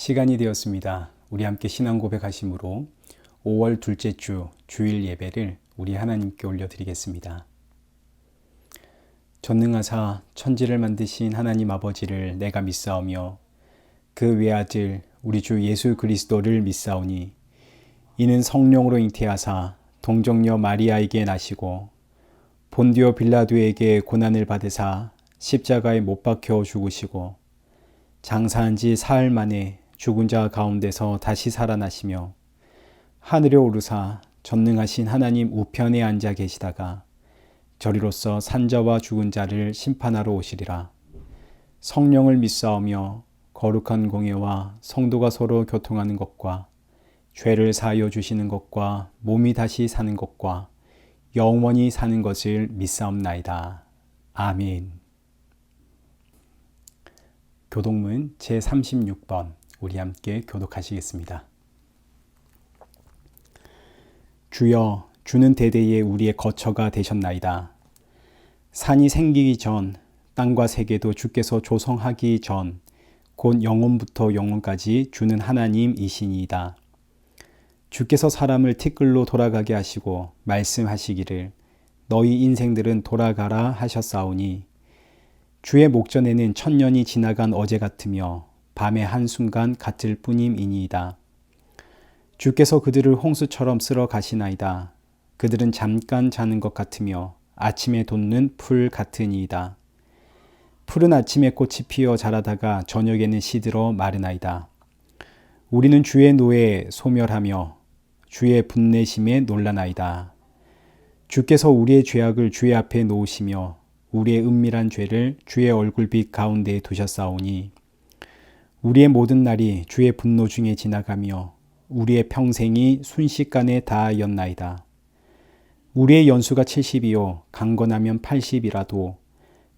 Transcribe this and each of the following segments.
시간이 되었습니다. 우리 함께 신앙 고백하심으로 5월 둘째 주 주일 예배를 우리 하나님께 올려드리겠습니다. 전능하사 천지를 만드신 하나님 아버지를 내가 믿사오며 그 외아들 우리 주 예수 그리스도를 믿사오니 이는 성령으로 잉태하사 동정녀 마리아에게 나시고 본디오 빌라도에게 고난을 받으사 십자가에 못 박혀 죽으시고 장사한 지 사흘 만에 죽은 자 가운데서 다시 살아나시며 하늘에 오르사 전능하신 하나님 우편에 앉아 계시다가 저리로서 산자와 죽은 자를 심판하러 오시리라. 성령을 믿사오며 거룩한 공예와 성도가 서로 교통하는 것과 죄를 사하여 주시는 것과 몸이 다시 사는 것과 영원히 사는 것을 믿사옵나이다. 아멘. 교독문 제36번 우리 함께 교독하시겠습니다. 주여, 주는 대대에 우리의 거처가 되셨나이다. 산이 생기기 전, 땅과 세계도 주께서 조성하기 전, 곧 영원부터 영원까지 주는 하나님이시니이다. 주께서 사람을 티끌로 돌아가게 하시고 말씀하시기를 너희 인생들은 돌아가라 하셨사오니 주의 목전에는 천년이 지나간 어제 같으며 밤의 한순간 같을 뿐임이니이다. 주께서 그들을 홍수처럼 쓸어 가시나이다. 그들은 잠깐 자는 것 같으며 아침에 돋는 풀 같으니이다. 푸른 아침에 꽃이 피어 자라다가 저녁에는 시들어 마르나이다. 우리는 주의 노에 소멸하며 주의 분내심에 놀라나이다. 주께서 우리의 죄악을 주의 앞에 놓으시며 우리의 은밀한 죄를 주의 얼굴빛 가운데에 두셨사오니 우리의 모든 날이 주의 분노 중에 지나가며 우리의 평생이 순식간에 다하였나이다. 우리의 연수가 70이요 강건하면 80이라도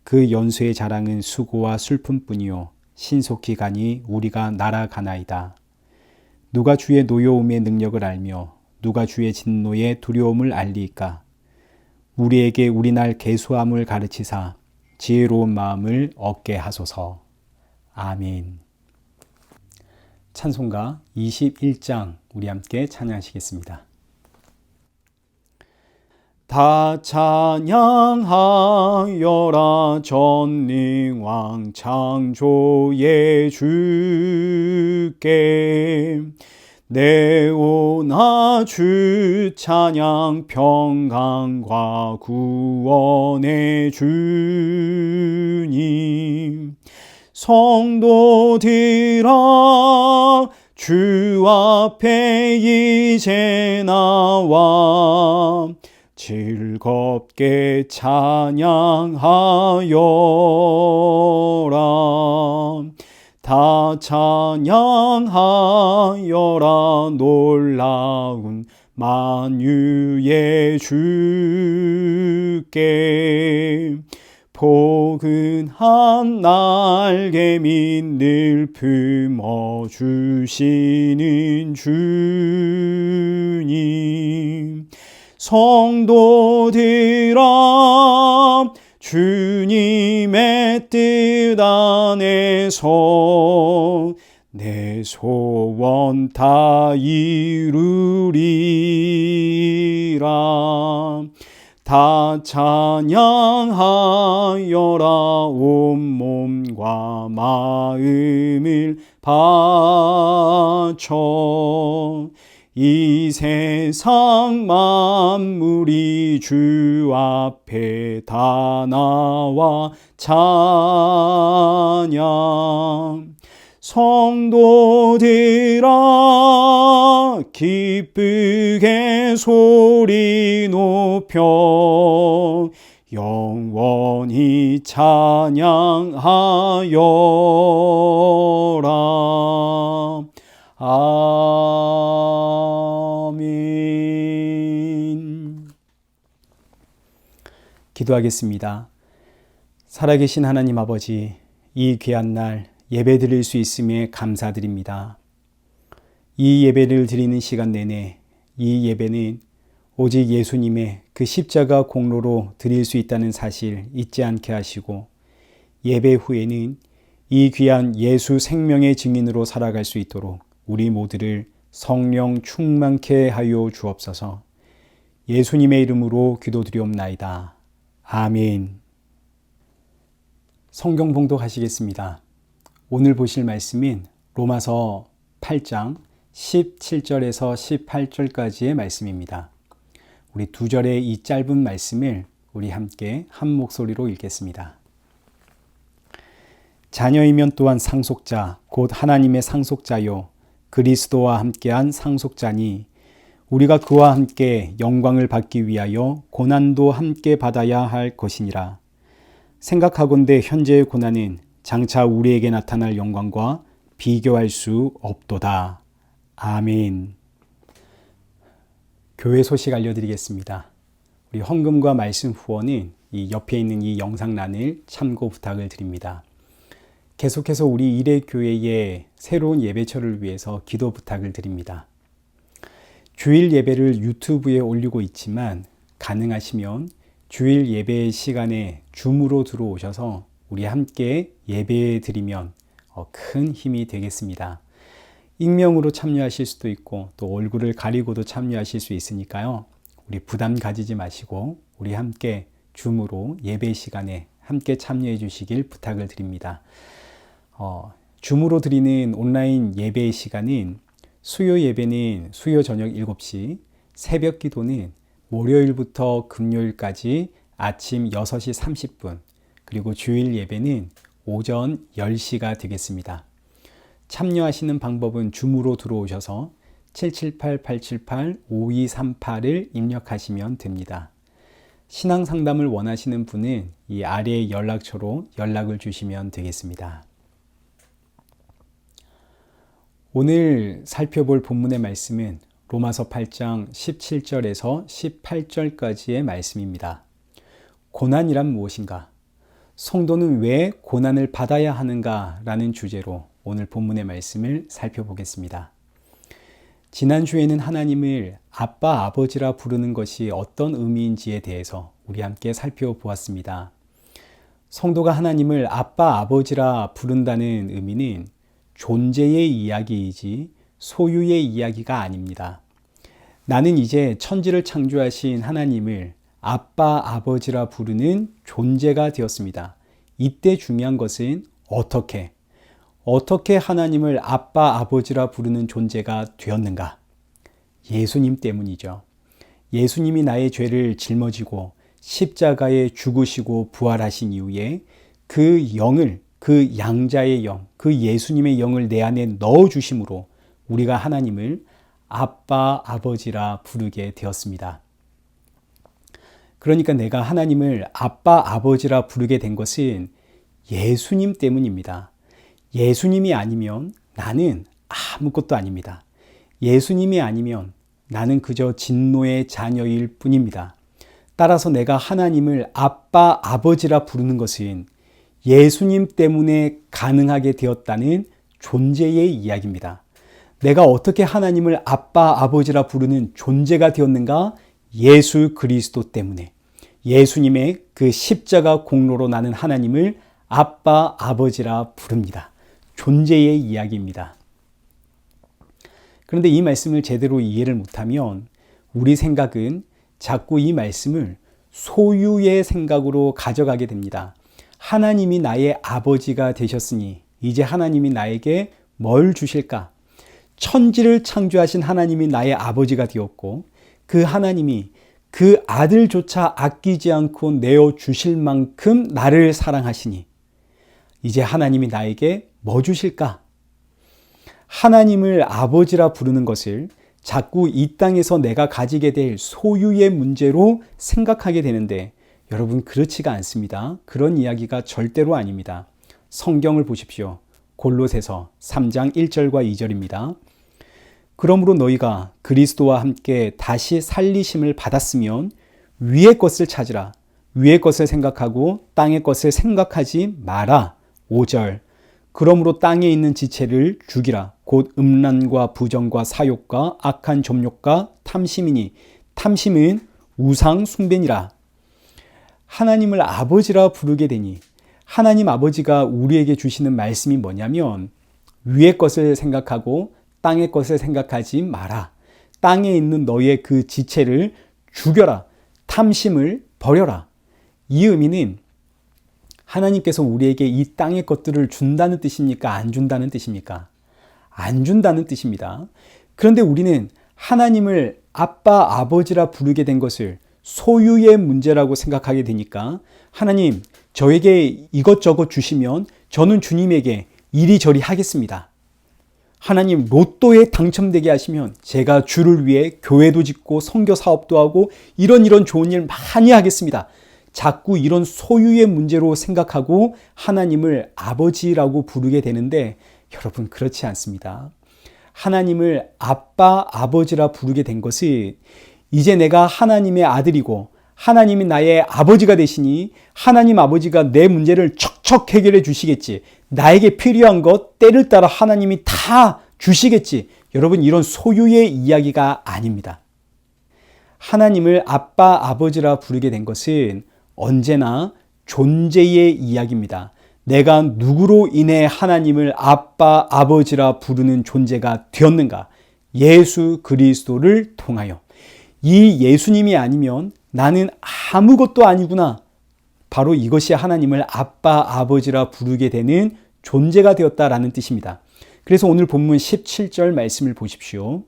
그 연수의 자랑은 수고와 슬픔뿐이요 신속히 가니 우리가 날아가나이다. 누가 주의 노여움의 능력을 알며 누가 주의 진노의 두려움을 알리이까? 우리에게 우리날 계수함을 가르치사 지혜로운 마음을 얻게 하소서. 아멘. 찬송가 21장 우리 함께 찬양하시겠습니다. 다 찬양하여라 전능왕 창조의 주께 내오나 주 찬양 평강과 구원의 주님 성도들아 주 앞에 이제 나와 즐겁게 찬양하여라. 다 찬양하여라 놀라운 만유의 주께 포근한 날개 밑을 품어주시는 주님 성도들아 주님의 뜻 안에서 내 소원 다 이루리라. 다 찬양하여라 온몸과 마음을 바쳐 이 세상 만물이 주 앞에 다 나와 찬양 성도들아 기쁘게 소리 높여 영원히 찬양하여라. 아멘. 기도하겠습니다. 살아계신 하나님 아버지, 이 귀한 날 예배 드릴 수 있음에 감사드립니다. 이 예배를 드리는 시간 내내 이 예배는 오직 예수님의 그 십자가 공로로 드릴 수 있다는 사실 잊지 않게 하시고 예배 후에는 이 귀한 예수 생명의 증인으로 살아갈 수 있도록 우리 모두를 성령 충만케 하여 주옵소서. 예수님의 이름으로 기도드리옵나이다. 아멘. 성경 봉독하시겠습니다. 오늘 보실 말씀인 로마서 8장 17절에서 18절까지의 말씀입니다. 우리 두 절의 이 짧은 말씀을 우리 함께 한 목소리로 읽겠습니다. 자녀이면 또한 상속자, 곧 하나님의 상속자요 그리스도와 함께한 상속자니 우리가 그와 함께 영광을 받기 위하여 고난도 함께 받아야 할 것이니라. 생각하건대 현재의 고난은 장차 우리에게 나타날 영광과 비교할 수 없도다. 아멘. 교회 소식 알려드리겠습니다. 우리 헌금과 말씀 후원은 이 옆에 있는 이 영상란을 참고 부탁을 드립니다. 계속해서 우리 일회교회의 새로운 예배처를 위해서 기도 부탁을 드립니다. 주일 예배를 유튜브에 올리고 있지만 가능하시면 주일 예배 시간에 줌으로 들어오셔서 우리 함께 예배 드리면 큰 힘이 되겠습니다. 익명으로 참여하실 수도 있고 또 얼굴을 가리고도 참여하실 수 있으니까요. 우리 부담 가지지 마시고 우리 함께 줌으로 예배 시간에 함께 참여해 주시길 부탁을 드립니다. 줌으로 드리는 온라인 예배 시간인 수요 예배는 수요 저녁 7시, 새벽 기도는 월요일부터 금요일까지 아침 6시 30분, 그리고 주일 예배는 오전 10시가 되겠습니다. 참여하시는 방법은 줌으로 들어오셔서 778-878-5238을 입력하시면 됩니다. 신앙 상담을 원하시는 분은 이 아래의 연락처로 연락을 주시면 되겠습니다. 오늘 살펴볼 본문의 말씀은 로마서 8장 17절에서 18절까지의 말씀입니다. 고난이란 무엇인가? 성도는 왜 고난을 받아야 하는가? 라는 주제로 오늘 본문의 말씀을 살펴보겠습니다. 지난주에는 하나님을 아빠, 아버지라 부르는 것이 어떤 의미인지에 대해서 우리 함께 살펴보았습니다. 성도가 하나님을 아빠, 아버지라 부른다는 의미는 존재의 이야기이지 소유의 이야기가 아닙니다. 나는 이제 천지를 창조하신 하나님을 아빠, 아버지라 부르는 존재가 되었습니다. 이때 중요한 것은 어떻게 하나님을 아빠, 아버지라 부르는 존재가 되었는가? 예수님 때문이죠. 예수님이 나의 죄를 짊어지고 십자가에 죽으시고 부활하신 이후에 그 영을, 그 양자의 영, 그 예수님의 영을 내 안에 넣어주심으로 우리가 하나님을 아빠, 아버지라 부르게 되었습니다. 그러니까 내가 하나님을 아빠, 아버지라 부르게 된 것은 예수님 때문입니다. 예수님이 아니면 나는 아무것도 아닙니다. 예수님이 아니면 나는 그저 진노의 자녀일 뿐입니다. 따라서 내가 하나님을 아빠, 아버지라 부르는 것은 예수님 때문에 가능하게 되었다는 존재의 이야기입니다. 내가 어떻게 하나님을 아빠, 아버지라 부르는 존재가 되었는가? 예수 그리스도 때문에. 예수님의 그 십자가 공로로 나는 하나님을 아빠, 아버지라 부릅니다. 존재의 이야기입니다. 그런데 이 말씀을 제대로 이해를 못하면 우리 생각은 자꾸 이 말씀을 소유의 생각으로 가져가게 됩니다. 하나님이 나의 아버지가 되셨으니 이제 하나님이 나에게 뭘 주실까? 천지를 창조하신 하나님이 나의 아버지가 되었고 그 하나님이 그 아들조차 아끼지 않고 내어 주실 만큼 나를 사랑하시니 이제 하나님이 나에게 뭐 주실까? 하나님을 아버지라 부르는 것을 자꾸 이 땅에서 내가 가지게 될 소유의 문제로 생각하게 되는데 여러분 그렇지가 않습니다. 그런 이야기가 절대로 아닙니다. 성경을 보십시오. 골로새서 3장 1절과 2절입니다. 그러므로 너희가 그리스도와 함께 다시 살리심을 받았으면 위의 것을 찾으라. 위의 것을 생각하고 땅의 것을 생각하지 마라. 5절. 그러므로 땅에 있는 지체를 죽이라. 곧 음란과 부정과 사욕과 악한 점욕과 탐심이니 탐심은 우상 숭배니라. 하나님을 아버지라 부르게 되니 하나님 아버지가 우리에게 주시는 말씀이 뭐냐면 위의 것을 생각하고 땅의 것을 생각하지 마라. 땅에 있는 너의 그 지체를 죽여라. 탐심을 버려라. 이 의미는 하나님께서 우리에게 이 땅의 것들을 준다는 뜻입니까? 안 준다는 뜻입니까? 안 준다는 뜻입니다. 그런데 우리는 하나님을 아빠, 아버지라 부르게 된 것을 소유의 문제라고 생각하게 되니까 하나님, 저에게 이것저것 주시면 저는 주님에게 이리저리 하겠습니다. 하나님, 로또에 당첨되게 하시면 제가 주를 위해 교회도 짓고 선교 사업도 하고 이런 좋은 일 많이 하겠습니다. 자꾸 이런 소유의 문제로 생각하고 하나님을 아버지라고 부르게 되는데 여러분, 그렇지 않습니다. 하나님을 아빠, 아버지라 부르게 된 것은 이제 내가 하나님의 아들이고 하나님이 나의 아버지가 되시니 하나님 아버지가 내 문제를 척척 해결해 주시겠지. 나에게 필요한 것 때를 따라 하나님이 다 주시겠지. 여러분, 이런 소유의 이야기가 아닙니다. 하나님을 아빠, 아버지라 부르게 된 것은 언제나 존재의 이야기입니다. 내가 누구로 인해 하나님을 아빠, 아버지라 부르는 존재가 되었는가? 예수 그리스도를 통하여. 이 예수님이 아니면 나는 아무것도 아니구나. 바로 이것이 하나님을 아빠, 아버지라 부르게 되는 존재가 되었다라는 뜻입니다. 그래서 오늘 본문 17절 말씀을 보십시오.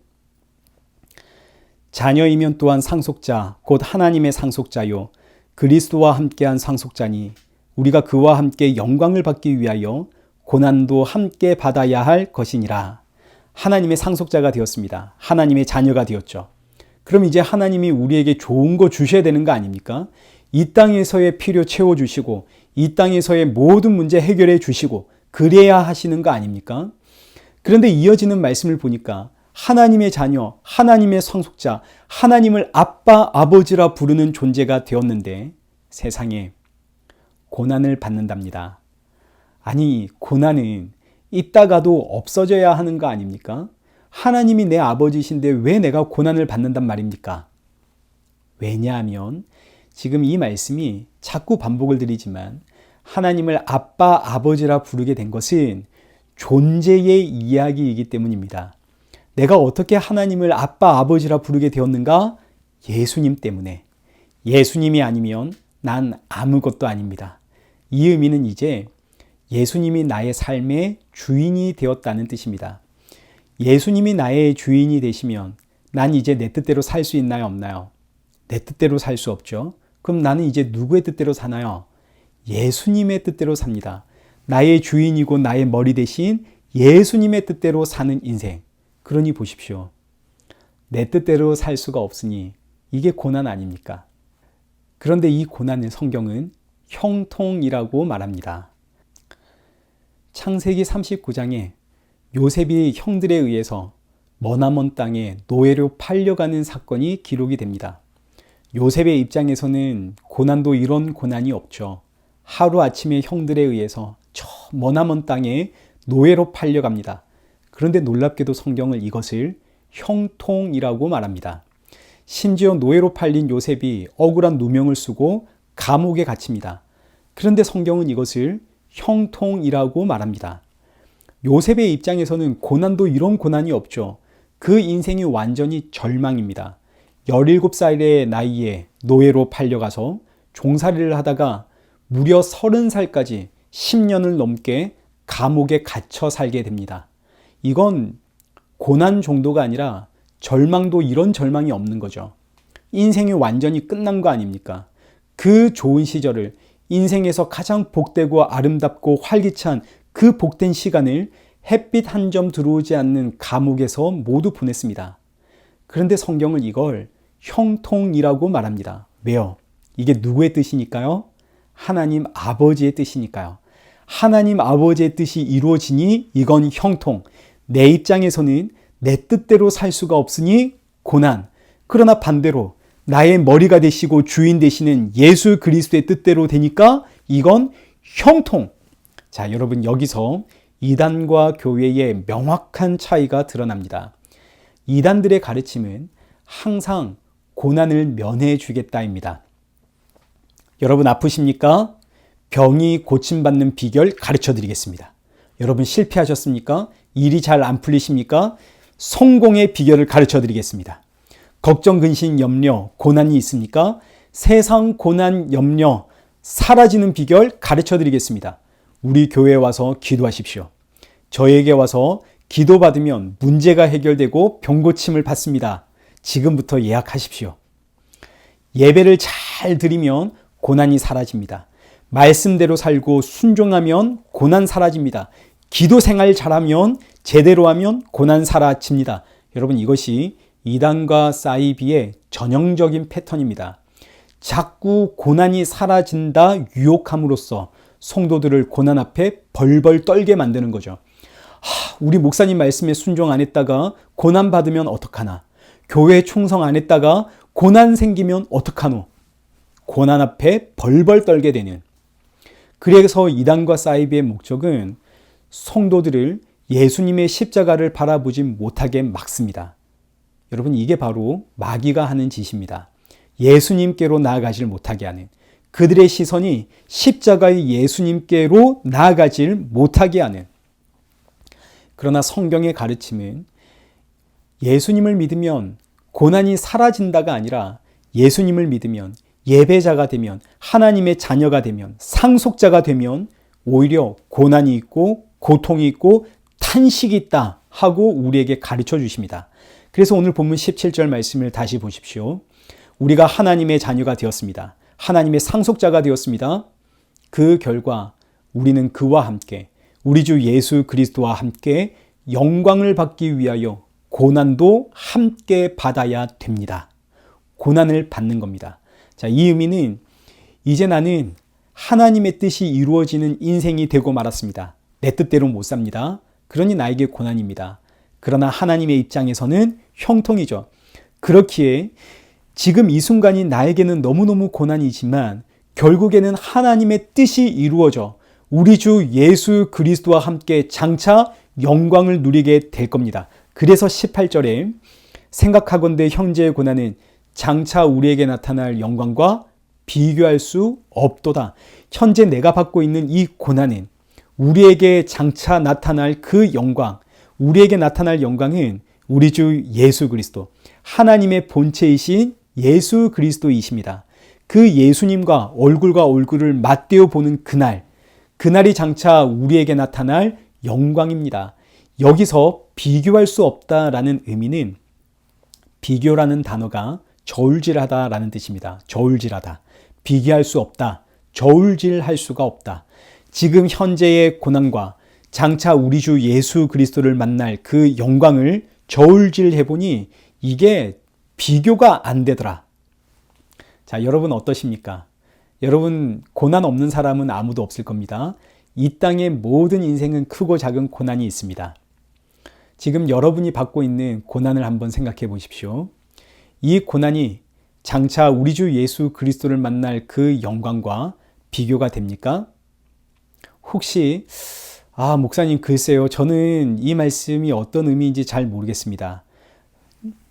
자녀이면 또한 상속자, 곧 하나님의 상속자요. 그리스도와 함께한 상속자니 우리가 그와 함께 영광을 받기 위하여 고난도 함께 받아야 할 것이니라. 하나님의 상속자가 되었습니다. 하나님의 자녀가 되었죠. 그럼 이제 하나님이 우리에게 좋은 거 주셔야 되는 거 아닙니까? 이 땅에서의 필요 채워주시고 이 땅에서의 모든 문제 해결해 주시고 그래야 하시는 거 아닙니까? 그런데 이어지는 말씀을 보니까 하나님의 자녀, 하나님의 상속자, 하나님을 아빠, 아버지라 부르는 존재가 되었는데 세상에 고난을 받는답니다. 아니, 고난은 있다가도 없어져야 하는 거 아닙니까? 하나님이 내 아버지신데 왜 내가 고난을 받는단 말입니까? 왜냐하면 지금 이 말씀이 자꾸 반복을 드리지만 하나님을 아빠, 아버지라 부르게 된 것은 존재의 이야기이기 때문입니다. 내가 어떻게 하나님을 아빠, 아버지라 부르게 되었는가? 예수님 때문에. 예수님이 아니면 난 아무것도 아닙니다. 이 의미는 이제 예수님이 나의 삶의 주인이 되었다는 뜻입니다. 예수님이 나의 주인이 되시면 난 이제 내 뜻대로 살 수 있나요, 없나요? 내 뜻대로 살 수 없죠. 그럼 나는 이제 누구의 뜻대로 사나요? 예수님의 뜻대로 삽니다. 나의 주인이고 나의 머리 대신 예수님의 뜻대로 사는 인생. 그러니 보십시오. 내 뜻대로 살 수가 없으니 이게 고난 아닙니까? 그런데 이 고난을 성경은 형통이라고 말합니다. 창세기 39장에 요셉이 형들에 의해서 머나먼 땅에 노예로 팔려가는 사건이 기록이 됩니다. 요셉의 입장에서는 고난도 이런 고난이 없죠. 하루아침에 형들에 의해서 저 머나먼 땅에 노예로 팔려갑니다. 그런데 놀랍게도 성경은 이것을 형통이라고 말합니다. 심지어 노예로 팔린 요셉이 억울한 누명을 쓰고 감옥에 갇힙니다. 그런데 성경은 이것을 형통이라고 말합니다. 요셉의 입장에서는 고난도 이런 고난이 없죠. 그 인생이 완전히 절망입니다. 17살의 나이에 노예로 팔려가서 종살이를 하다가 무려 30살까지 10년을 넘게 감옥에 갇혀 살게 됩니다. 이건 고난 정도가 아니라 절망도 이런 절망이 없는 거죠. 인생이 완전히 끝난 거 아닙니까? 그 좋은 시절을, 인생에서 가장 복되고 아름답고 활기찬 그 복된 시간을 햇빛 한 점 들어오지 않는 감옥에서 모두 보냈습니다. 그런데 성경은 이걸 형통이라고 말합니다. 왜요? 이게 누구의 뜻이니까요? 하나님 아버지의 뜻이니까요. 하나님 아버지의 뜻이 이루어지니 이건 형통. 내 입장에서는 내 뜻대로 살 수가 없으니 고난. 그러나 반대로 나의 머리가 되시고 주인 되시는 예수 그리스도의 뜻대로 되니까 이건 형통. 자, 여러분, 여기서 이단과 교회의 명확한 차이가 드러납니다. 이단들의 가르침은 항상 고난을 면해 주겠다입니다. 여러분, 아프십니까? 병이 고침받는 비결 가르쳐 드리겠습니다. 여러분 실패하셨습니까? 일이 잘 안 풀리십니까? 성공의 비결을 가르쳐 드리겠습니다. 걱정, 근심, 염려, 고난이 있습니까? 세상 고난, 염려 사라지는 비결 가르쳐 드리겠습니다. 우리 교회에 와서 기도하십시오. 저에게 와서 기도받으면 문제가 해결되고 병고침을 받습니다. 지금부터 예약하십시오. 예배를 잘 드리면 고난이 사라집니다. 말씀대로 살고 순종하면 고난 사라집니다. 기도 생활 잘하면 제대로 하면 고난 사라집니다. 여러분 이것이 이단과 사이비의 전형적인 패턴입니다. 자꾸 고난이 사라진다 유혹함으로써 성도들을 고난 앞에 벌벌 떨게 만드는 거죠. 우리 목사님 말씀에 순종 안 했다가 고난 받으면 어떡하나? 교회 충성 안 했다가 고난 생기면 어떡하노? 고난 앞에 벌벌 떨게 되는. 그래서 이단과 사이비의 목적은 성도들을 예수님의 십자가를 바라보지 못하게 막습니다. 여러분 이게 바로 마귀가 하는 짓입니다. 예수님께로 나아가질 못하게 하는, 그들의 시선이 십자가의 예수님께로 나아가질 못하게 하는. 그러나 성경의 가르침은 예수님을 믿으면 고난이 사라진다가 아니라 예수님을 믿으면 예배자가 되면 하나님의 자녀가 되면 상속자가 되면 오히려 고난이 있고 고통이 있고 탄식이 있다 하고 우리에게 가르쳐 주십니다. 그래서 오늘 본문 17절 말씀을 다시 보십시오. 우리가 하나님의 자녀가 되었습니다. 하나님의 상속자가 되었습니다. 그 결과 우리는 그와 함께 우리 주 예수 그리스도와 함께 영광을 받기 위하여 고난도 함께 받아야 됩니다. 고난을 받는 겁니다. 자, 이 의미는 이제 나는 하나님의 뜻이 이루어지는 인생이 되고 말았습니다. 내 뜻대로 못 삽니다. 그러니 나에게 고난입니다. 그러나 하나님의 입장에서는 형통이죠. 그렇기에 지금 이 순간이 나에게는 너무너무 고난이지만 결국에는 하나님의 뜻이 이루어져 우리 주 예수 그리스도와 함께 장차 영광을 누리게 될 겁니다. 그래서 18절에 생각하건대 현재의 고난은 장차 우리에게 나타날 영광과 비교할 수 없도다. 현재 내가 받고 있는 이 고난은 우리에게 장차 나타날 그 영광, 우리에게 나타날 영광은 우리 주 예수 그리스도, 하나님의 본체이신 예수 그리스도이십니다. 그 예수님과 얼굴을 맞대어 보는 그날이 장차 우리에게 나타날 영광입니다. 여기서 비교할 수 없다라는 의미는 비교라는 단어가 저울질하다라는 뜻입니다. 저울질하다. 비교할 수 없다. 저울질할 수가 없다. 지금 현재의 고난과 장차 우리 주 예수 그리스도를 만날 그 영광을 저울질해 보니 이게 비교가 안 되더라. 자, 여러분 어떠십니까? 여러분 고난 없는 사람은 아무도 없을 겁니다. 이 땅의 모든 인생은 크고 작은 고난이 있습니다. 지금 여러분이 받고 있는 고난을 한번 생각해 보십시오. 이 고난이 장차 우리 주 예수 그리스도를 만날 그 영광과 비교가 됩니까? 혹시 목사님 글쎄요, 저는 이 말씀이 어떤 의미인지 잘 모르겠습니다.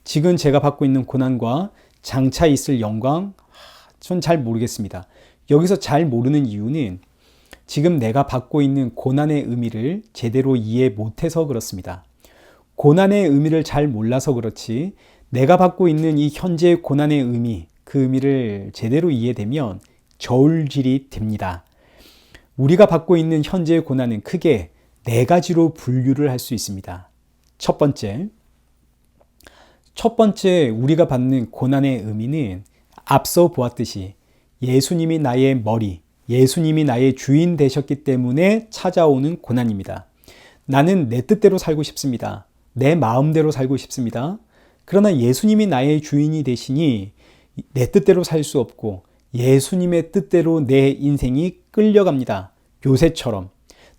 지금 제가 받고 있는 고난과 장차 있을 영광, 전 잘 모르겠습니다. 여기서 잘 모르는 이유는 지금 내가 받고 있는 고난의 의미를 제대로 이해 못해서 그렇습니다. 고난의 의미를 잘 몰라서 그렇지 내가 받고 있는 이 현재의 고난의 의미, 그 의미를 제대로 이해되면 저울질이 됩니다. 우리가 받고 있는 현재의 고난은 크게 네 가지로 분류를 할 수 있습니다. 첫 번째 우리가 받는 고난의 의미는 앞서 보았듯이 예수님이 나의 머리, 예수님이 나의 주인 되셨기 때문에 찾아오는 고난입니다. 나는 내 뜻대로 살고 싶습니다. 내 마음대로 살고 싶습니다. 그러나 예수님이 나의 주인이 되시니 내 뜻대로 살 수 없고 예수님의 뜻대로 내 인생이 끌려갑니다. 요새처럼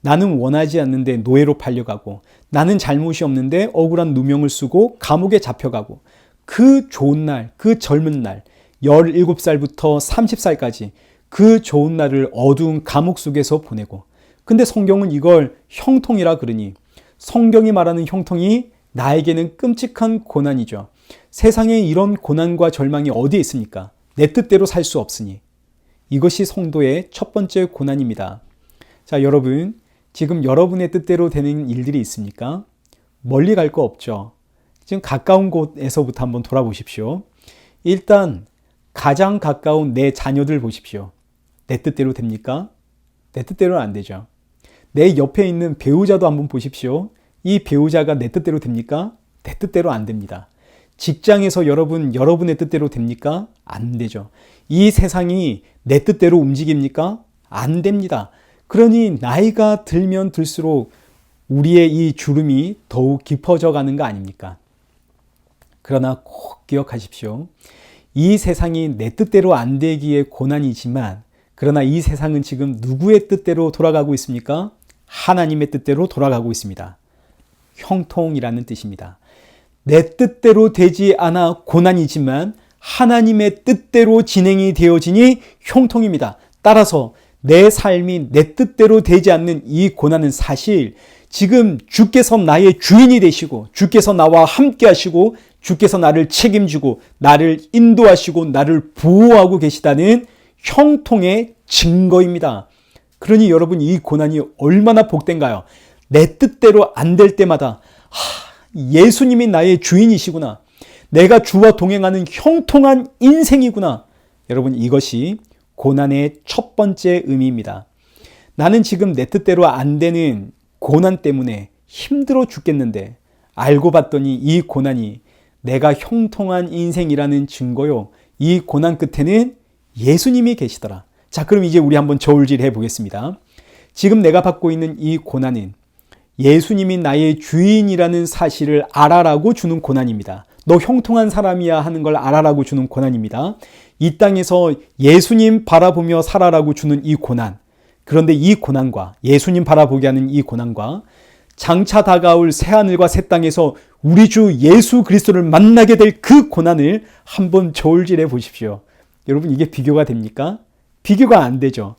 나는 원하지 않는데 노예로 팔려가고 나는 잘못이 없는데 억울한 누명을 쓰고 감옥에 잡혀가고 그 좋은 날, 그 젊은 날 17살부터 30살까지 그 좋은 날을 어두운 감옥 속에서 보내고 근데 성경은 이걸 형통이라 그러니 성경이 말하는 형통이 나에게는 끔찍한 고난이죠. 세상에 이런 고난과 절망이 어디에 있습니까? 내 뜻대로 살 수 없으니 이것이 성도의 첫 번째 고난입니다. 자, 여러분, 지금 여러분의 뜻대로 되는 일들이 있습니까? 멀리 갈 거 없죠. 지금 가까운 곳에서부터 한번 돌아보십시오. 일단 가장 가까운 내 자녀들 보십시오. 내 뜻대로 됩니까? 내 뜻대로는 안 되죠. 내 옆에 있는 배우자도 한번 보십시오. 이 배우자가 내 뜻대로 됩니까? 내 뜻대로 안 됩니다. 직장에서 여러분의 뜻대로 됩니까? 안 되죠. 이 세상이 내 뜻대로 움직입니까? 안 됩니다. 그러니 나이가 들면 들수록 우리의 이 주름이 더욱 깊어져 가는 거 아닙니까? 그러나 꼭 기억하십시오. 이 세상이 내 뜻대로 안 되기에 고난이지만, 그러나 이 세상은 지금 누구의 뜻대로 돌아가고 있습니까? 하나님의 뜻대로 돌아가고 있습니다. 형통이라는 뜻입니다. 내 뜻대로 되지 않아 고난이지만 하나님의 뜻대로 진행이 되어지니 형통입니다. 따라서 내 삶이 내 뜻대로 되지 않는 이 고난은 사실 지금 주께서 나의 주인이 되시고, 주께서 나와 함께 하시고, 주께서 나를 책임지고 나를 인도하시고 나를 보호하고 계시다는 형통의 증거입니다. 그러니 여러분, 이 고난이 얼마나 복된가요? 내 뜻대로 안 될 때마다 예수님이 나의 주인이시구나. 내가 주와 동행하는 형통한 인생이구나. 여러분, 이것이 고난의 첫 번째 의미입니다. 나는 지금 내 뜻대로 안 되는 고난 때문에 힘들어 죽겠는데 알고 봤더니 이 고난이 내가 형통한 인생이라는 증거요. 이 고난 끝에는 예수님이 계시더라. 자, 그럼 이제 우리 한번 저울질 해보겠습니다. 지금 내가 받고 있는 이 고난은 예수님이 나의 주인이라는 사실을 알아라고 주는 고난입니다. 너 형통한 사람이야 하는 걸 알아라고 주는 고난입니다. 이 땅에서 예수님 바라보며 살아라고 주는 이 고난. 그런데 이 고난과, 예수님 바라보게 하는 이 고난과 장차 다가올 새하늘과 새 땅에서 우리 주 예수 그리스도를 만나게 될 그 고난을 한번 저울질해 보십시오. 여러분, 이게 비교가 됩니까? 비교가 안 되죠.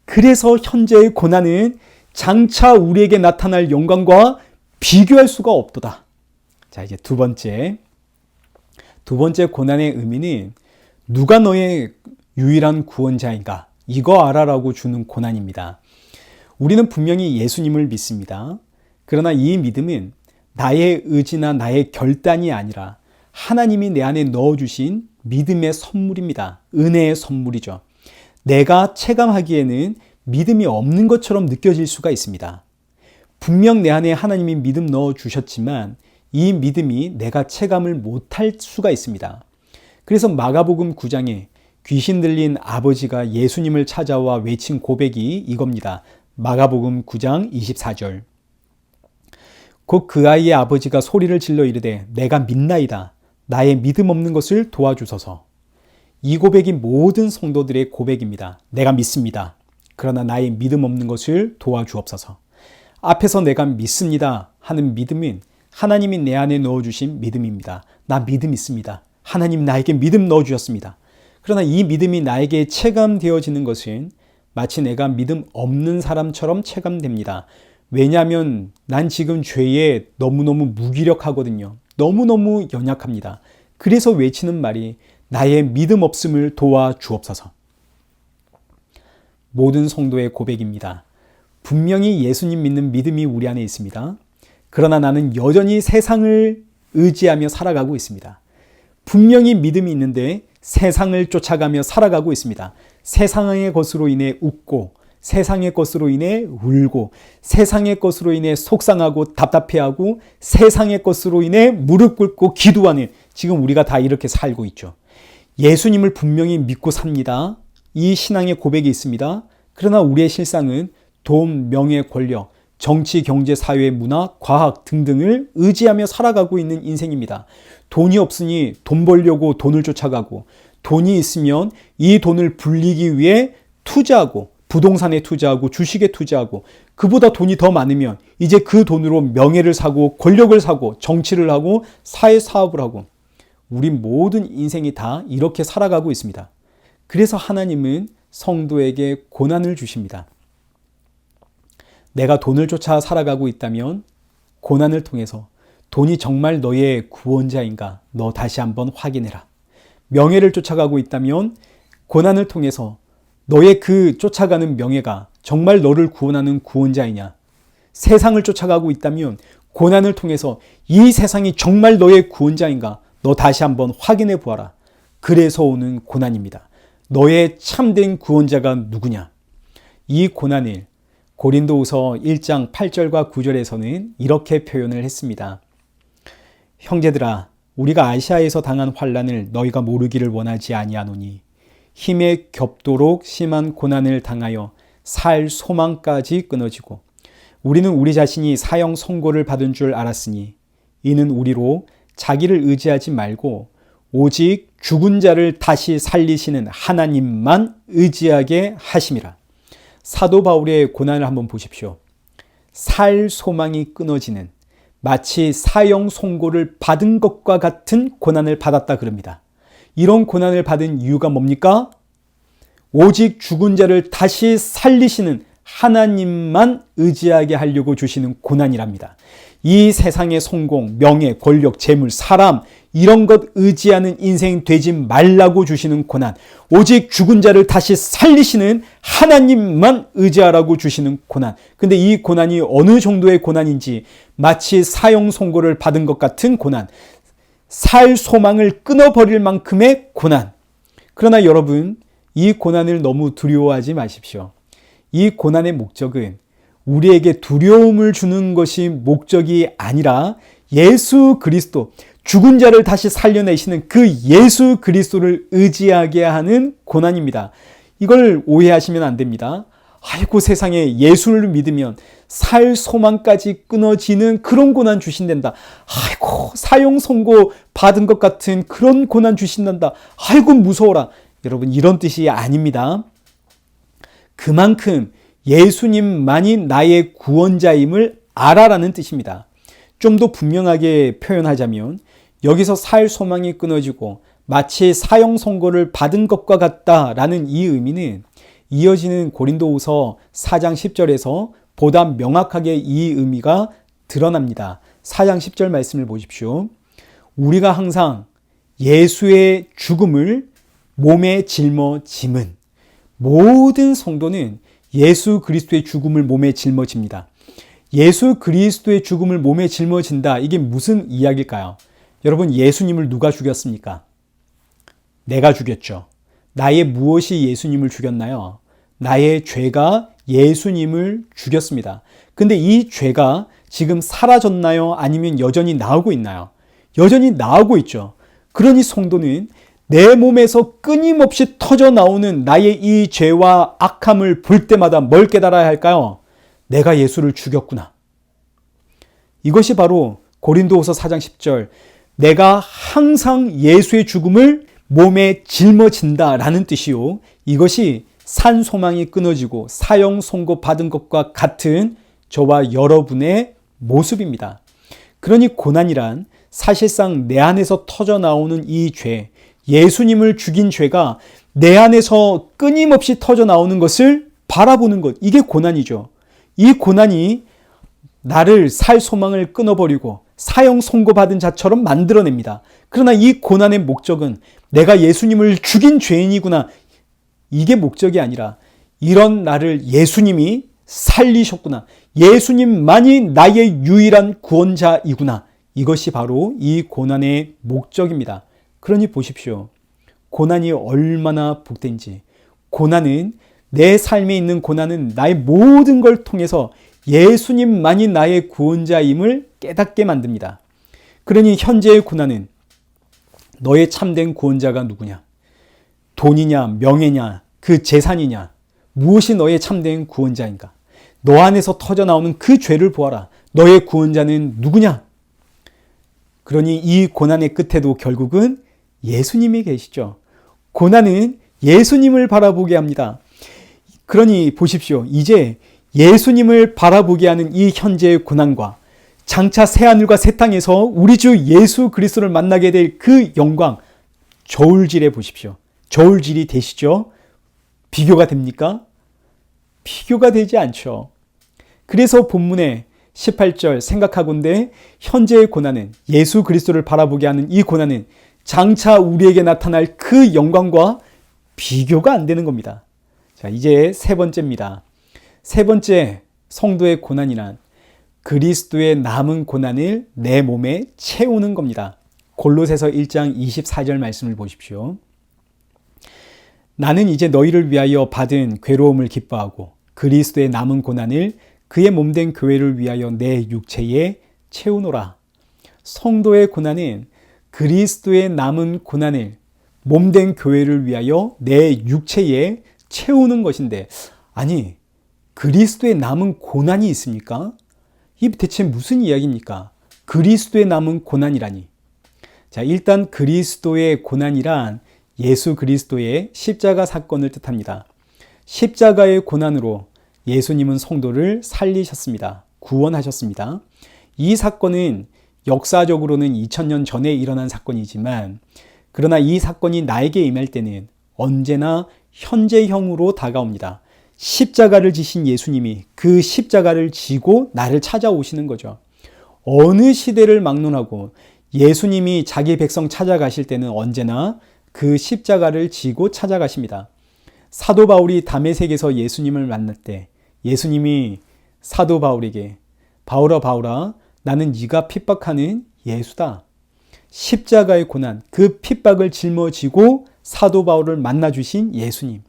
그래서 현재의 고난은 장차 우리에게 나타날 영광과 비교할 수가 없도다. 자, 이제 두 번째 고난의 의미는 누가 너의 유일한 구원자인가? 이거 알아라고 주는 고난입니다. 우리는 분명히 예수님을 믿습니다. 그러나 이 믿음은 나의 의지나 나의 결단이 아니라 하나님이 내 안에 넣어주신 믿음의 선물입니다. 은혜의 선물이죠. 내가 체감하기에는 믿음이 없는 것처럼 느껴질 수가 있습니다. 분명 내 안에 하나님이 믿음 넣어주셨지만 이 믿음이 내가 체감을 못할 수가 있습니다. 그래서 마가복음 9장에 귀신 들린 아버지가 예수님을 찾아와 외친 고백이 이겁니다. 마가복음 9장 24절. 곧 그 아이의 아버지가 소리를 질러 이르되 내가 믿나이다. 나의 믿음 없는 것을 도와주소서. 이 고백이 모든 성도들의 고백입니다. 내가 믿습니다. 그러나 나의 믿음 없는 것을 도와주옵소서. 앞에서 내가 믿습니다 하는 믿음은 하나님이 내 안에 넣어주신 믿음입니다. 나 믿음 있습니다. 하나님 나에게 믿음 넣어주셨습니다. 그러나 이 믿음이 나에게 체감되어지는 것은 마치 내가 믿음 없는 사람처럼 체감됩니다. 왜냐하면 난 지금 죄에 너무너무 무기력하거든요. 너무너무 연약합니다. 그래서 외치는 말이 나의 믿음 없음을 도와주옵소서. 모든 성도의 고백입니다. 분명히 예수님 믿는 믿음이 우리 안에 있습니다. 그러나 나는 여전히 세상을 의지하며 살아가고 있습니다. 분명히 믿음이 있는데 세상을 쫓아가며 살아가고 있습니다. 세상의 것으로 인해 웃고, 세상의 것으로 인해 울고, 세상의 것으로 인해 속상하고 답답해하고, 세상의 것으로 인해 무릎 꿇고 기도하는, 지금 우리가 다 이렇게 살고 있죠. 예수님을 분명히 믿고 삽니다. 이 신앙의 고백이 있습니다. 그러나 우리의 실상은 돈, 명예, 권력, 정치, 경제, 사회, 문화, 과학 등등을 의지하며 살아가고 있는 인생입니다. 돈이 없으니 돈 벌려고 돈을 쫓아가고, 돈이 있으면 이 돈을 불리기 위해 투자하고, 부동산에 투자하고, 주식에 투자하고, 그보다 돈이 더 많으면 이제 그 돈으로 명예를 사고, 권력을 사고, 정치를 하고, 사회 사업을 하고, 우리 모든 인생이 다 이렇게 살아가고 있습니다. 그래서 하나님은 성도에게 고난을 주십니다. 내가 돈을 쫓아 살아가고 있다면 고난을 통해서 돈이 정말 너의 구원자인가? 너 다시 한번 확인해라. 명예를 쫓아가고 있다면 고난을 통해서 너의 그 쫓아가는 명예가 정말 너를 구원하는 구원자이냐? 세상을 쫓아가고 있다면 고난을 통해서 이 세상이 정말 너의 구원자인가? 너 다시 한번 확인해 보아라. 그래서 오는 고난입니다. 너의 참된 구원자가 누구냐? 이 고난을 고린도후서 1장 8절과 9절에서는 이렇게 표현을 했습니다. 형제들아, 우리가 아시아에서 당한 환난을 너희가 모르기를 원하지 아니하노니 힘에 겹도록 심한 고난을 당하여 살 소망까지 끊어지고 우리는 우리 자신이 사형 선고를 받은 줄 알았으니 이는 우리로 자기를 의지하지 말고 오직 죽은 자를 다시 살리시는 하나님만 의지하게 하심이라. 사도 바울의 고난을 한번 보십시오. 살 소망이 끊어지는 마치 사형 선고를 받은 것과 같은 고난을 받았다 그럽니다. 이런 고난을 받은 이유가 뭡니까? 오직 죽은 자를 다시 살리시는 하나님만 의지하게 하려고 주시는 고난이랍니다. 이 세상의 성공, 명예, 권력, 재물, 사람 이런 것 의지하는 인생 되지 말라고 주시는 고난, 오직 죽은 자를 다시 살리시는 하나님만 의지하라고 주시는 고난. 근데 이 고난이 어느 정도의 고난인지 마치 사형 선고를 받은 것 같은 고난, 살 소망을 끊어버릴 만큼의 고난. 그러나 여러분, 이 고난을 너무 두려워하지 마십시오. 이 고난의 목적은 우리에게 두려움을 주는 것이 목적이 아니라 예수 그리스도, 죽은 자를 다시 살려내시는 그 예수 그리스도를 의지하게 하는 고난입니다. 이걸 오해하시면 안 됩니다. 아이고, 세상에 예수를 믿으면 살 소망까지 끊어지는 그런 고난 주신단다. 아이고, 사형 선고 받은 것 같은 그런 고난 주신단다. 아이고, 무서워라. 여러분, 이런 뜻이 아닙니다. 그만큼 예수님만이 나의 구원자임을 알아라는 뜻입니다. 좀 더 분명하게 표현하자면 여기서 살 소망이 끊어지고 마치 사형 선고를 받은 것과 같다라는 이 의미는 이어지는 고린도후서 4장 10절에서 보다 명확하게 이 의미가 드러납니다. 4장 10절 말씀을 보십시오. 우리가 항상 예수의 죽음을 몸에 짊어짐은, 모든 성도는 예수 그리스도의 죽음을 몸에 짊어집니다. 예수 그리스도의 죽음을 몸에 짊어진다. 이게 무슨 이야기일까요? 여러분, 예수님을 누가 죽였습니까? 내가 죽였죠. 나의 무엇이 예수님을 죽였나요? 나의 죄가 예수님을 죽였습니다. 근데 이 죄가 지금 사라졌나요? 아니면 여전히 나오고 있나요? 여전히 나오고 있죠. 그러니 성도는 내 몸에서 끊임없이 터져 나오는 나의 이 죄와 악함을 볼 때마다 뭘 깨달아야 할까요? 내가 예수를 죽였구나. 이것이 바로 고린도후서 4장 10절, 내가 항상 예수의 죽음을 몸에 짊어진다라는 뜻이요. 이것이 산 소망이 끊어지고 사형 선고 받은 것과 같은 저와 여러분의 모습입니다. 그러니 고난이란 사실상 내 안에서 터져 나오는 이 죄, 예수님을 죽인 죄가 내 안에서 끊임없이 터져 나오는 것을 바라보는 것, 이게 고난이죠. 이 고난이 나를 살 소망을 끊어버리고 사형 선고받은 자처럼 만들어냅니다. 그러나 이 고난의 목적은 내가 예수님을 죽인 죄인이구나, 이게 목적이 아니라 이런 나를 예수님이 살리셨구나, 예수님만이 나의 유일한 구원자이구나, 이것이 바로 이 고난의 목적입니다. 그러니 보십시오. 고난이 얼마나 복된지. 고난은, 내 삶에 있는 고난은 나의 모든 걸 통해서 예수님만이 나의 구원자임을 깨닫게 만듭니다. 그러니 현재의 고난은 너의 참된 구원자가 누구냐? 돈이냐, 명예냐, 그 재산이냐? 무엇이 너의 참된 구원자인가? 너 안에서 터져 나오는 그 죄를 보아라. 너의 구원자는 누구냐? 그러니 이 고난의 끝에도 결국은 예수님이 계시죠. 고난은 예수님을 바라보게 합니다. 그러니 보십시오. 이제 예수님을 바라보게 하는 이 현재의 고난과 장차 새하늘과 새 땅에서 우리 주 예수 그리스도를 만나게 될 그 영광, 저울질해 보십시오. 저울질이 되시죠? 비교가 됩니까? 비교가 되지 않죠. 그래서 본문에 18절 생각하건대 현재의 고난은, 예수 그리스도를 바라보게 하는 이 고난은 장차 우리에게 나타날 그 영광과 비교가 안 되는 겁니다. 자, 이제 세 번째입니다. 세 번째 성도의 고난이란 그리스도의 남은 고난을 내 몸에 채우는 겁니다. 골로새서 1장 24절 말씀을 보십시오. 나는 이제 너희를 위하여 받은 괴로움을 기뻐하고 그리스도의 남은 고난을 그의 몸된 교회를 위하여 내 육체에 채우노라. 성도의 고난은 그리스도의 남은 고난을 몸된 교회를 위하여 내 육체에 채우는 것인데, 아니, 그리스도의 남은 고난이 있습니까? 이 대체 무슨 이야기입니까? 그리스도의 남은 고난이라니. 자, 일단 그리스도의 고난이란 예수 그리스도의 십자가 사건을 뜻합니다. 십자가의 고난으로 예수님은 성도를 살리셨습니다. 구원하셨습니다. 이 사건은 역사적으로는 2000년 전에 일어난 사건이지만, 그러나 이 사건이 나에게 임할 때는 언제나 현재형으로 다가옵니다. 십자가를 지신 예수님이 그 십자가를 지고 나를 찾아오시는 거죠. 어느 시대를 막론하고 예수님이 자기 백성 찾아가실 때는 언제나 그 십자가를 지고 찾아가십니다. 사도 바울이 다메섹에서 예수님을 만날 때 예수님이 사도 바울에게 바울아 바울아 나는 네가 핍박하는 예수다. 십자가의 고난, 그 핍박을 짊어지고 사도 바울을 만나주신 예수님.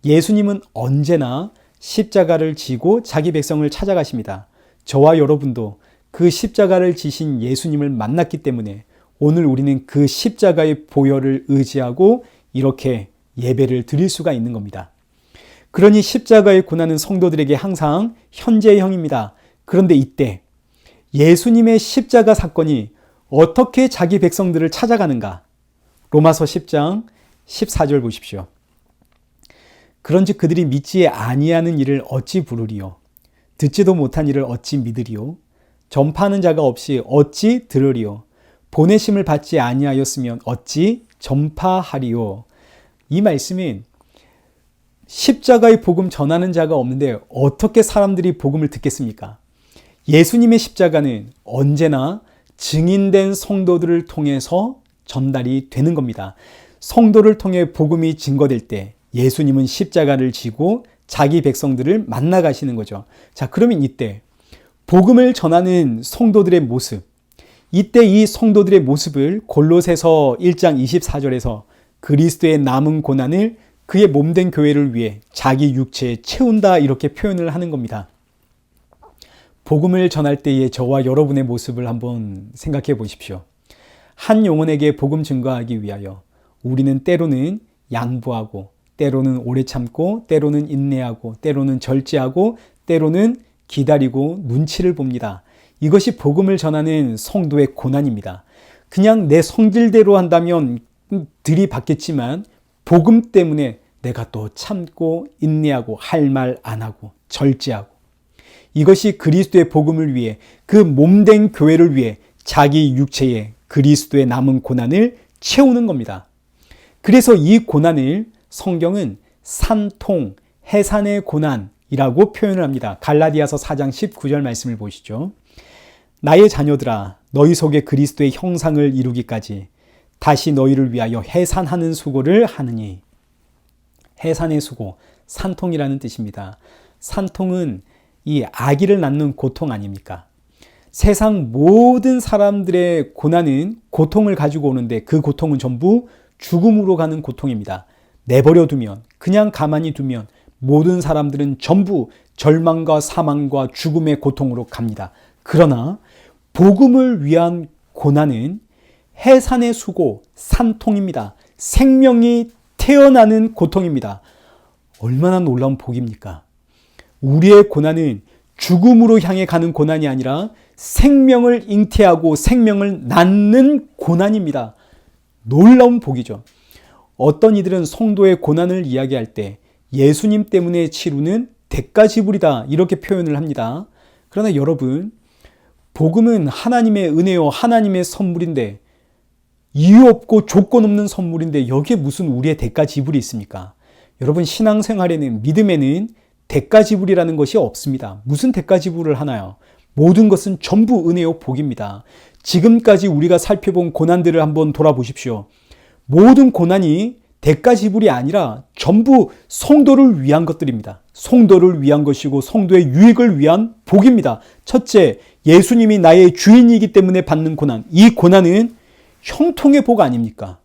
예수님은 언제나 십자가를 지고 자기 백성을 찾아가십니다. 저와 여러분도 그 십자가를 지신 예수님을 만났기 때문에 오늘 우리는 그 십자가의 보혈을 의지하고 이렇게 예배를 드릴 수가 있는 겁니다. 그러니 십자가의 고난은 성도들에게 항상 현재형입니다. 그런데 이때 예수님의 십자가 사건이 어떻게 자기 백성들을 찾아가는가? 로마서 10장 14절 보십시오. 그런즉 그들이 믿지 아니하는 일을 어찌 부르리요? 듣지도 못한 일을 어찌 믿으리요? 전파하는 자가 없이 어찌 들으리요? 보내심을 받지 아니하였으면 어찌 전파하리요? 이 말씀은 십자가의 복음 전하는 자가 없는데 어떻게 사람들이 복음을 듣겠습니까? 예수님의 십자가는 언제나 증인된 성도들을 통해서 전달이 되는 겁니다. 성도를 통해 복음이 증거될 때 예수님은 십자가를 지고 자기 백성들을 만나 가시는 거죠. 자, 그러면 이때 복음을 전하는 성도들의 모습, 이때 이 성도들의 모습을 골로새서 1장 24절에서 그리스도의 남은 고난을 그의 몸된 교회를 위해 자기 육체에 채운다 이렇게 표현을 하는 겁니다. 복음을 전할 때의 저와 여러분의 모습을 한번 생각해 보십시오. 한 영혼에게 복음 증거하기 위하여 우리는 때로는 양보하고 때로는 오래 참고 때로는 인내하고 때로는 절제하고 때로는 기다리고 눈치를 봅니다. 이것이 복음을 전하는 성도의 고난입니다. 그냥 내 성질대로 한다면 들이받겠지만 복음 때문에 내가 또 참고 인내하고 할 말 안 하고 절제하고, 이것이 그리스도의 복음을 위해 그 몸된 교회를 위해 자기 육체에 그리스도의 남은 고난을 채우는 겁니다. 그래서 이 고난을 성경은 산통, 해산의 고난이라고 표현을 합니다. 갈라디아서 4장 19절 말씀을 보시죠. 나의 자녀들아 너희 속에 그리스도의 형상을 이루기까지 다시 너희를 위하여 해산하는 수고를 하느니. 해산의 수고, 산통이라는 뜻입니다. 산통은 이 아기를 낳는 고통 아닙니까? 세상 모든 사람들의 고난은 고통을 가지고 오는데 그 고통은 전부 죽음으로 가는 고통입니다. 내버려 두면, 그냥 가만히 두면 모든 사람들은 전부 절망과 사망과 죽음의 고통으로 갑니다. 그러나 복음을 위한 고난은 해산의 수고, 산통입니다. 생명이 태어나는 고통입니다. 얼마나 놀라운 복입니까? 우리의 고난은 죽음으로 향해 가는 고난이 아니라 생명을 잉태하고 생명을 낳는 고난입니다. 놀라운 복이죠. 어떤 이들은 성도의 고난을 이야기할 때 예수님 때문에 치루는 대가 지불이다 이렇게 표현을 합니다. 그러나 여러분, 복음은 하나님의 은혜요 하나님의 선물인데, 이유 없고 조건 없는 선물인데 여기에 무슨 우리의 대가 지불이 있습니까? 여러분, 신앙생활에는, 믿음에는 대가 지불이라는 것이 없습니다. 무슨 대가 지불을 하나요? 모든 것은 전부 은혜요 복입니다. 지금까지 우리가 살펴본 고난들을 한번 돌아보십시오. 모든 고난이 대가 지불이 아니라 전부 성도를 위한 것들입니다. 성도를 위한 것이고 성도의 유익을 위한 복입니다. 첫째, 예수님이 나의 주인이기 때문에 받는 고난. 이 고난은 형통의 복 아닙니까?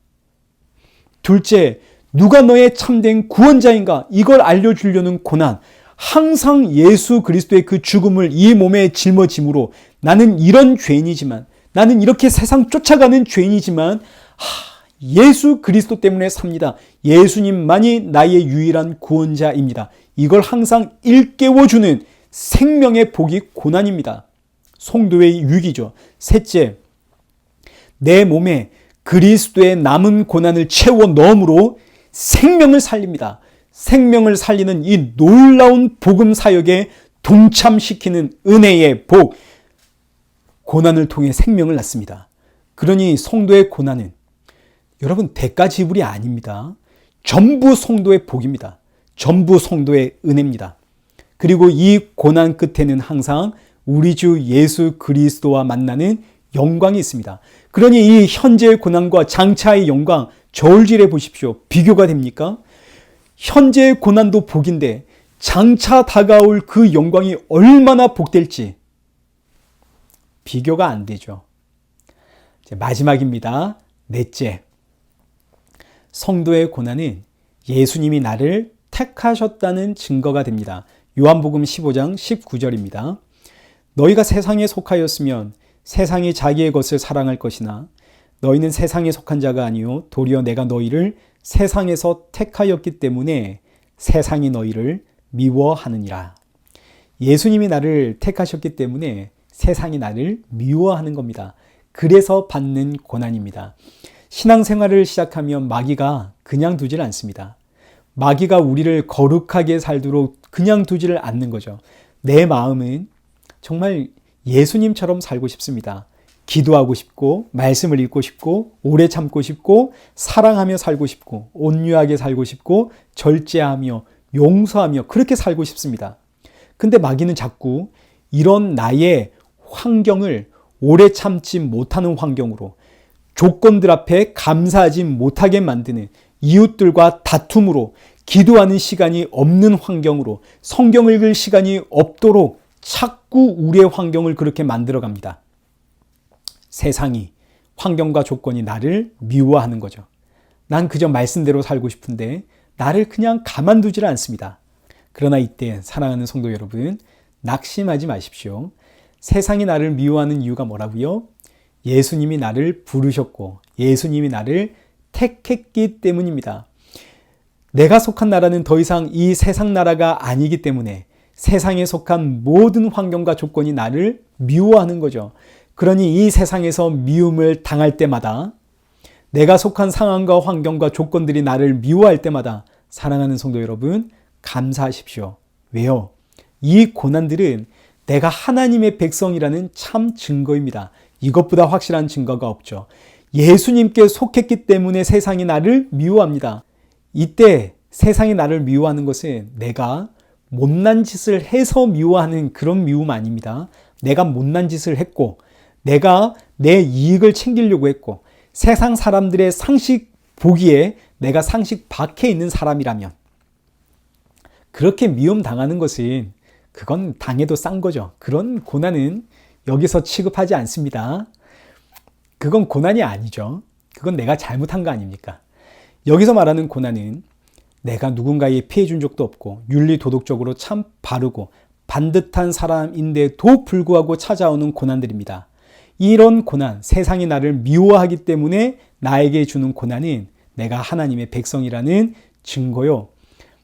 둘째, 누가 너의 참된 구원자인가? 이걸 알려주려는 고난. 항상 예수 그리스도의 그 죽음을 이 몸에 짊어짐으로 나는 이런 죄인이지만, 나는 이렇게 세상 쫓아가는 죄인이지만 예수 그리스도 때문에 삽니다. 예수님만이 나의 유일한 구원자입니다. 이걸 항상 일깨워주는 생명의 복이 고난입니다. 성도의 유익이죠. 셋째, 내 몸에 그리스도의 남은 고난을 채워 넣음으로 생명을 살립니다. 생명을 살리는 이 놀라운 복음 사역에 동참시키는 은혜의 복, 고난을 통해 생명을 낳습니다. 그러니 성도의 고난은 여러분 대가 지불이 아닙니다. 전부 성도의 복입니다. 전부 성도의 은혜입니다. 그리고 이 고난 끝에는 항상 우리 주 예수 그리스도와 만나는 영광이 있습니다. 그러니 이 현재의 고난과 장차의 영광 저울질해 보십시오. 비교가 됩니까? 현재의 고난도 복인데 장차 다가올 그 영광이 얼마나 복될지 비교가 안 되죠. 마지막입니다. 넷째, 성도의 고난은 예수님이 나를 택하셨다는 증거가 됩니다. 요한복음 15장 19절입니다. 너희가 세상에 속하였으면 세상이 자기의 것을 사랑할 것이나 너희는 세상에 속한 자가 아니요 도리어 내가 너희를 세상에서 택하였기 때문에 세상이 너희를 미워하느니라. 예수님이 나를 택하셨기 때문에 세상이 나를 미워하는 겁니다. 그래서 받는 고난입니다. 신앙생활을 시작하면 마귀가 그냥 두질 않습니다. 마귀가 우리를 거룩하게 살도록 그냥 두지를 않는 거죠. 내 마음은 정말 예수님처럼 살고 싶습니다. 기도하고 싶고 말씀을 읽고 싶고 오래 참고 싶고 사랑하며 살고 싶고 온유하게 살고 싶고 절제하며 용서하며 그렇게 살고 싶습니다. 근데 마귀는 자꾸 이런 나의 환경을 오래 참지 못하는 환경으로 조건들 앞에 감사하지 못하게 만드는 이웃들과 다툼으로 기도하는 시간이 없는 환경으로 성경 읽을 시간이 없도록 자꾸 우리의 환경을 그렇게 만들어 갑니다. 세상이, 환경과 조건이 나를 미워하는 거죠. 난 그저 말씀대로 살고 싶은데 나를 그냥 가만두질 않습니다. 그러나 이때 사랑하는 성도 여러분, 낙심하지 마십시오. 세상이 나를 미워하는 이유가 뭐라고요? 예수님이 나를 부르셨고 예수님이 나를 택했기 때문입니다. 내가 속한 나라는 더 이상 이 세상 나라가 아니기 때문에 세상에 속한 모든 환경과 조건이 나를 미워하는 거죠. 그러니 이 세상에서 미움을 당할 때마다 내가 속한 상황과 환경과 조건들이 나를 미워할 때마다 사랑하는 성도 여러분, 감사하십시오. 왜요? 이 고난들은 내가 하나님의 백성이라는 참 증거입니다. 이것보다 확실한 증거가 없죠. 예수님께 속했기 때문에 세상이 나를 미워합니다. 이때 세상이 나를 미워하는 것은 내가 못난 짓을 해서 미워하는 그런 미움 아닙니다. 내가 못난 짓을 했고 내가 내 이익을 챙기려고 했고 세상 사람들의 상식 보기에 내가 상식 밖에 있는 사람이라면 그렇게 미움 당하는 것은 그건 당해도 싼 거죠. 그런 고난은 여기서 취급하지 않습니다. 그건 고난이 아니죠. 그건 내가 잘못한 거 아닙니까? 여기서 말하는 고난은 내가 누군가에 피해 준 적도 없고 윤리 도덕적으로 참 바르고 반듯한 사람인데도 불구하고 찾아오는 고난들입니다. 이런 고난, 세상이 나를 미워하기 때문에 나에게 주는 고난은 내가 하나님의 백성이라는 증거요.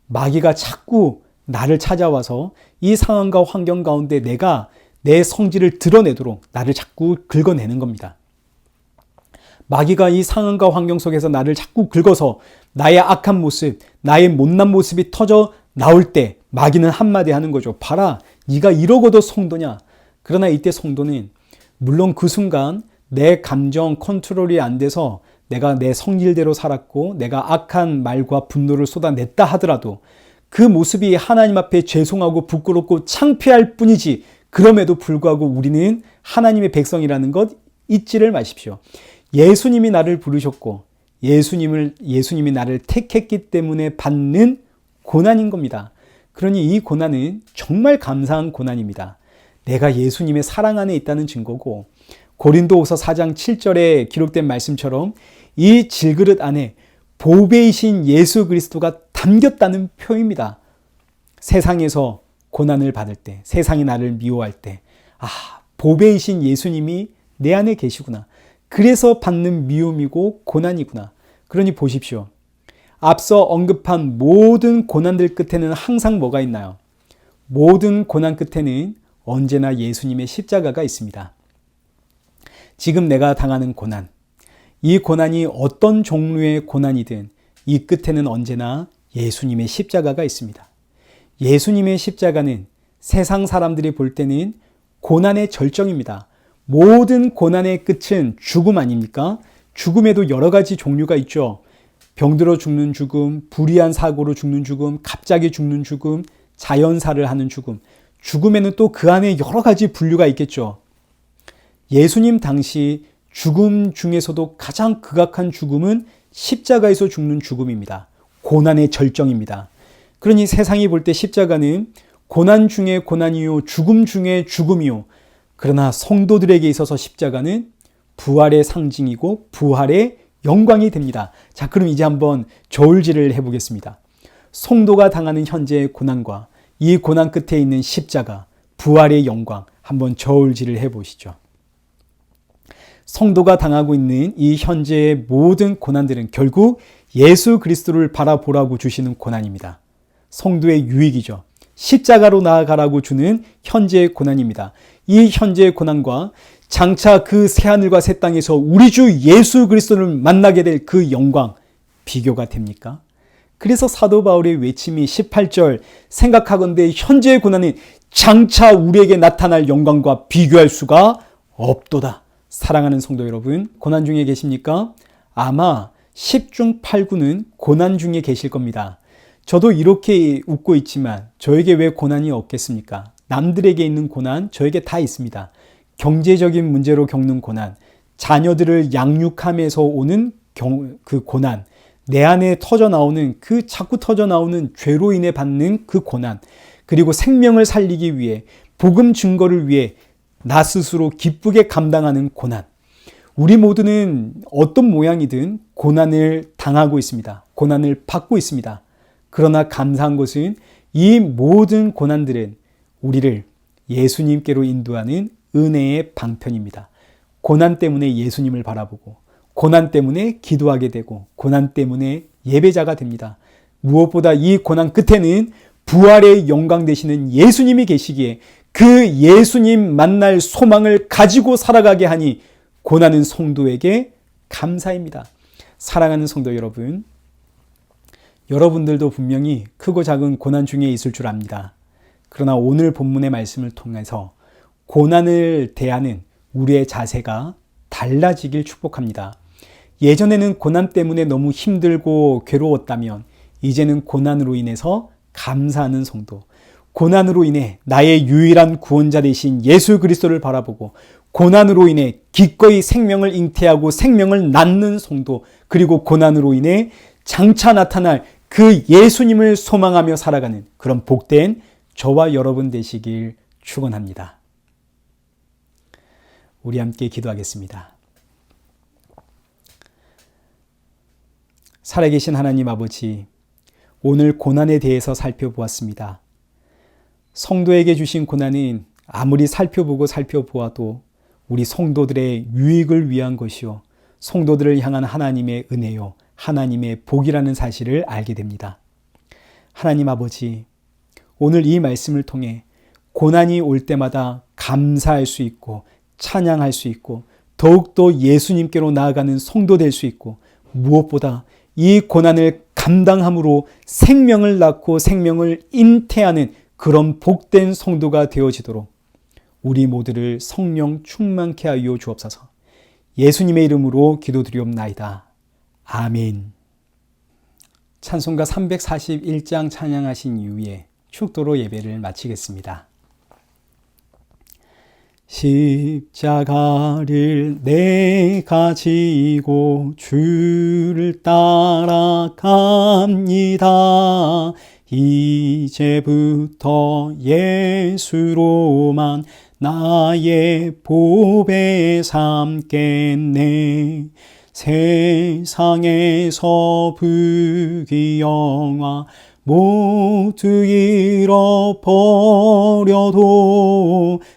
마귀가 자꾸 나를 찾아와서 이 상황과 환경 가운데 내가 내 성질을 드러내도록 나를 자꾸 긁어내는 겁니다. 마귀가 이 상황과 환경 속에서 나를 자꾸 긁어서 나의 악한 모습, 나의 못난 모습이 터져 나올 때 마귀는 한마디 하는 거죠. 봐라, 네가 이러고도 성도냐? 그러나 이때 성도는 물론 그 순간 내 감정 컨트롤이 안 돼서 내가 내 성질대로 살았고 내가 악한 말과 분노를 쏟아냈다 하더라도 그 모습이 하나님 앞에 죄송하고 부끄럽고 창피할 뿐이지 그럼에도 불구하고 우리는 하나님의 백성이라는 것 잊지를 마십시오. 예수님이 나를 부르셨고 예수님이 나를 택했기 때문에 받는 고난인 겁니다. 그러니 이 고난은 정말 감사한 고난입니다. 내가 예수님의 사랑 안에 있다는 증거고, 고린도후서 4장 7절에 기록된 말씀처럼 이 질그릇 안에 보배이신 예수 그리스도가 담겼다는 표입니다. 세상에서 고난을 받을 때, 세상이 나를 미워할 때, 보배이신 예수님이 내 안에 계시구나. 그래서 받는 미움이고 고난이구나. 그러니 보십시오. 앞서 언급한 모든 고난들 끝에는 항상 뭐가 있나요? 모든 고난 끝에는 언제나 예수님의 십자가가 있습니다. 지금 내가 당하는 고난, 이 고난이 어떤 종류의 고난이든 이 끝에는 언제나 예수님의 십자가가 있습니다. 예수님의 십자가는 세상 사람들이 볼 때는 고난의 절정입니다. 모든 고난의 끝은 죽음 아닙니까? 죽음에도 여러 가지 종류가 있죠. 병들어 죽는 죽음, 불의한 사고로 죽는 죽음, 갑자기 죽는 죽음, 자연사를 하는 죽음. 죽음에는 또 그 안에 여러 가지 분류가 있겠죠. 예수님 당시 죽음 중에서도 가장 극악한 죽음은 십자가에서 죽는 죽음입니다. 고난의 절정입니다. 그러니 세상이 볼 때 십자가는 고난 중에 고난이요, 죽음 중에 죽음이요. 그러나 성도들에게 있어서 십자가는 부활의 상징이고 부활의 영광이 됩니다. 자, 그럼 이제 한번 저울질을 해보겠습니다. 성도가 당하는 현재의 고난과 이 고난 끝에 있는 십자가, 부활의 영광, 한번 저울질을 해보시죠. 성도가 당하고 있는 이 현재의 모든 고난들은 결국 예수 그리스도를 바라보라고 주시는 고난입니다. 성도의 유익이죠. 십자가로 나아가라고 주는 현재의 고난입니다. 이 현재의 고난과 장차 그 새하늘과 새 땅에서 우리 주 예수 그리스도를 만나게 될 그 영광, 비교가 됩니까? 그래서 사도 바울의 외침이 18절, 생각하건대 현재의 고난은 장차 우리에게 나타날 영광과 비교할 수가 없도다. 사랑하는 성도 여러분, 고난 중에 계십니까? 아마 10중 8구는 고난 중에 계실 겁니다. 저도 이렇게 웃고 있지만 저에게 왜 고난이 없겠습니까? 남들에게 있는 고난 저에게 다 있습니다. 경제적인 문제로 겪는 고난, 자녀들을 양육함에서 오는 그 고난, 내 안에 자꾸 터져 나오는 죄로 인해 받는 그 고난, 그리고 생명을 살리기 위해, 복음 증거를 위해 나 스스로 기쁘게 감당하는 고난. 우리 모두는 어떤 모양이든 고난을 당하고 있습니다. 고난을 받고 있습니다. 그러나 감사한 것은 이 모든 고난들은 우리를 예수님께로 인도하는 은혜의 방편입니다. 고난 때문에 예수님을 바라보고, 고난 때문에 기도하게 되고, 고난 때문에 예배자가 됩니다. 무엇보다 이 고난 끝에는 부활의 영광 되시는 예수님이 계시기에 그 예수님 만날 소망을 가지고 살아가게 하니 고난은 성도에게 감사입니다. 사랑하는 성도 여러분, 여러분들도 분명히 크고 작은 고난 중에 있을 줄 압니다. 그러나 오늘 본문의 말씀을 통해서 고난을 대하는 우리의 자세가 달라지길 축복합니다. 예전에는 고난 때문에 너무 힘들고 괴로웠다면 이제는 고난으로 인해서 감사하는 성도, 고난으로 인해 나의 유일한 구원자 되신 예수 그리스도를 바라보고 고난으로 인해 기꺼이 생명을 잉태하고 생명을 낳는 성도, 그리고 고난으로 인해 장차 나타날 그 예수님을 소망하며 살아가는 그런 복된 저와 여러분 되시길 축원합니다. 우리 함께 기도하겠습니다. 살아계신 하나님 아버지, 오늘 고난에 대해서 살펴보았습니다. 성도에게 주신 고난은 아무리 살펴보아도 우리 성도들의 유익을 위한 것이요, 성도들을 향한 하나님의 은혜요, 하나님의 복이라는 사실을 알게 됩니다. 하나님 아버지, 오늘 이 말씀을 통해 고난이 올 때마다 감사할 수 있고 찬양할 수 있고 더욱더 예수님께로 나아가는 성도 될 수 있고, 무엇보다 이 고난을 감당함으로 생명을 낳고 생명을 잉태하는 그런 복된 성도가 되어지도록 우리 모두를 성령 충만케 하여 주옵소서. 예수님의 이름으로 기도드리옵나이다. 아멘. 찬송가 341장 찬양하신 이후에 축도로 예배를 마치겠습니다. 십자가를 내가 지고 주를 따라갑니다. 이제부터 예수로만 나의 보배 삼겠네. 세상에서 부귀영화 모두 잃어버려도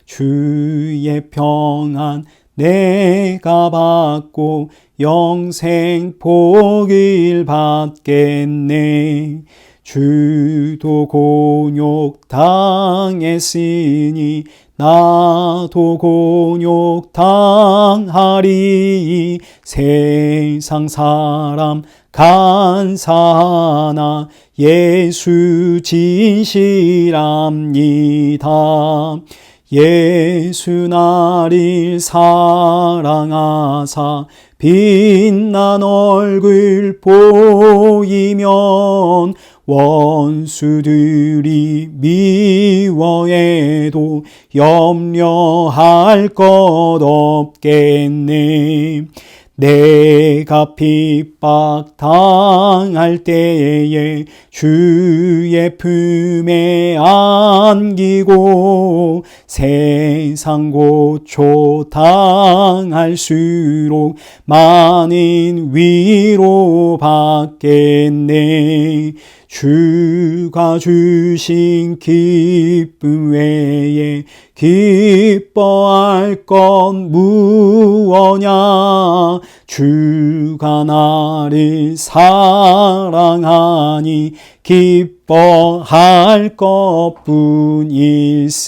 주의 평안 내가 받고 영생 복을 받겠네. 주도 곤욕 당했으니 나도 곤욕 당하리. 세상 사람 간사하나 예수 진실합니다. 예수 나를 사랑하사 빛난 얼굴 보이면 원수들이 미워해도 염려할 것 없겠네. 내가 핍박 당할 때에 주의 품에 안기고 세상 고초 당할수록 많은 위로 받겠네. 주가 주신 기쁨 외에 기뻐할 건 무엇냐. 주가 나를 사랑하니 기뻐할 것뿐일세.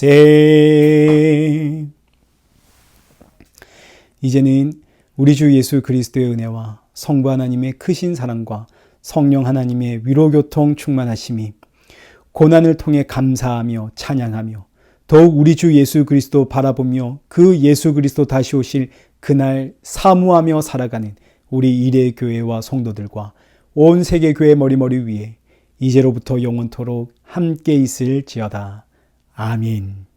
이제는 우리 주 예수 그리스도의 은혜와 성부 하나님의 크신 사랑과 성령 하나님의 위로교통 충만하심이 고난을 통해 감사하며 찬양하며 더욱 우리 주 예수 그리스도 바라보며 그 예수 그리스도 다시 오실 그날 사모하며 살아가는 우리 이레교회와 성도들과 온 세계교회 머리머리 위에 이제로부터 영원토록 함께 있을지어다. 아멘.